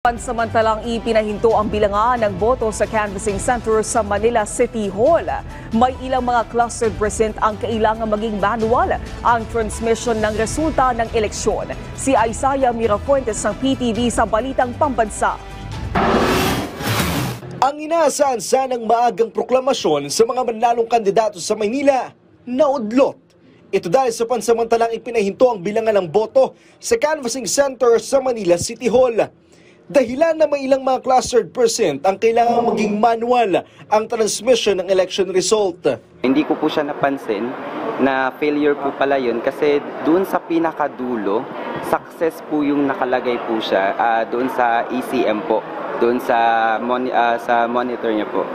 Pansamantalang ipinahinto ang bilangan ng boto sa canvassing center sa Manila City Hall. May ilang mga clustered precinct ang kailangan maging manual ang transmission ng resulta ng eleksyon. Si Isaiah Mirafuentes ng PTV sa Balitang Pambansa. Ang inaasahan sanang maagang proklamasyon sa mga manlalong kandidato sa Maynila, naudlot. Ito dahil sa pansamantalang ipinahinto ang bilangan ng boto sa canvassing center sa Manila City Hall. Dahilan na may ilang mga clustered precinct ang kailangan maging manual ang transmission ng election result. Hindi ko po siya napansin na failure po pala yun kasi doon sa pinakadulo, success po yung nakalagay po siya doon sa ECM po, doon sa monitor niya po.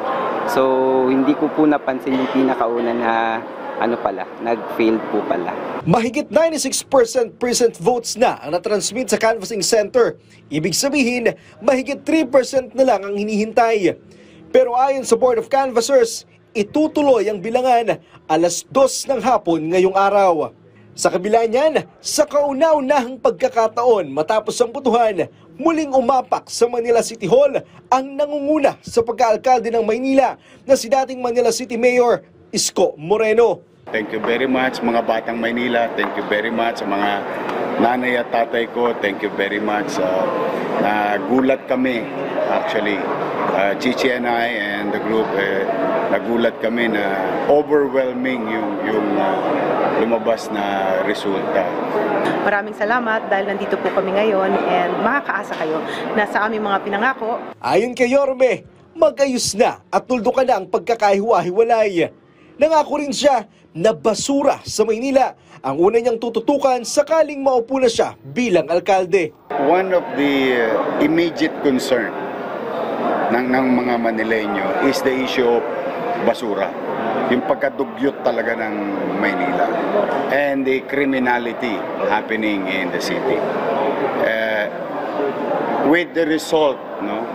So hindi ko po napansin yung pinakauna na nag-fail po pala. Mahigit 96% precinct votes na ang natransmit sa canvassing center. Ibig sabihin, mahigit 3% na lang ang hinihintay. Pero ayon sa Board of Canvassers, itutuloy ang bilangan alas 2 ng hapon ngayong araw. Sa kabila niyan, sa kauna-unahang pagkakataon matapos ang botohan, muling umapak sa Manila City Hall ang nangunguna sa pagkaalkalde ng Maynila na si dating Manila City Mayor Isko Moreno. Thank you very much mga batang Maynila. Thank you very much sa mga nanay at tatay ko. Thank you very much. Nagulat kami actually. Chichi and I and the group, nagulat kami na overwhelming yung lumabas na resulta. Maraming salamat dahil nandito po kami ngayon and makakaasa kayo na sa aming mga pinangako. Ayon kay Yorme, mag-ayos na at tuldukan na ang pagkakahiwa-hiwalay. Nangako rin siya na basura sa Maynila ang una niyang tututukan sakaling maupo na siya bilang alkalde. One of the immediate concern ng mga Manileño is the issue of basura. Yung pagkadugyot talaga ng Maynila and the criminality happening in the city. With the result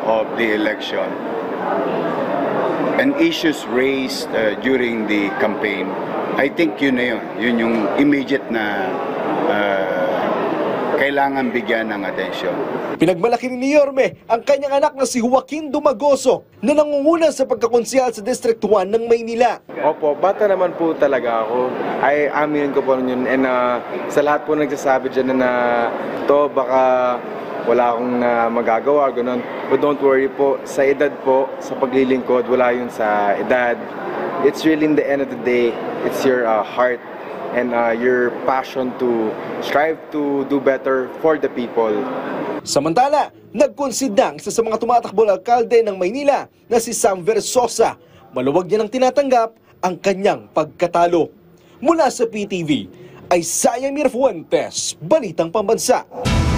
of the election and issues raised during the campaign, I think yun na yun. Yun yung immediate na kailangan bigyan ng atensyon. Pinagmalaki ni Yorme ang kanyang anak na si Joaquin Dumagoso na nangunguna sa pagkakonsehal sa District 1 ng Maynila. Opo, bata naman po talaga ako. Ay aminin ko po yun. And sa lahat po nagsasabi dyan na to baka wala akong magagawa, ganun. But don't worry po, sa edad po, sa paglilingkod, wala yun sa edad. It's really in the end of the day, it's your heart and your passion to strive to do better for the people. Samantala, nag-concede na isa sa mga tumatakbong alkalde ng Maynila na si Sam Versosa. Maluwag niya nang tinatanggap ang kanyang pagkatalo. Mula sa PTV, Isaiah Mirafuentes, Balitang Pambansa.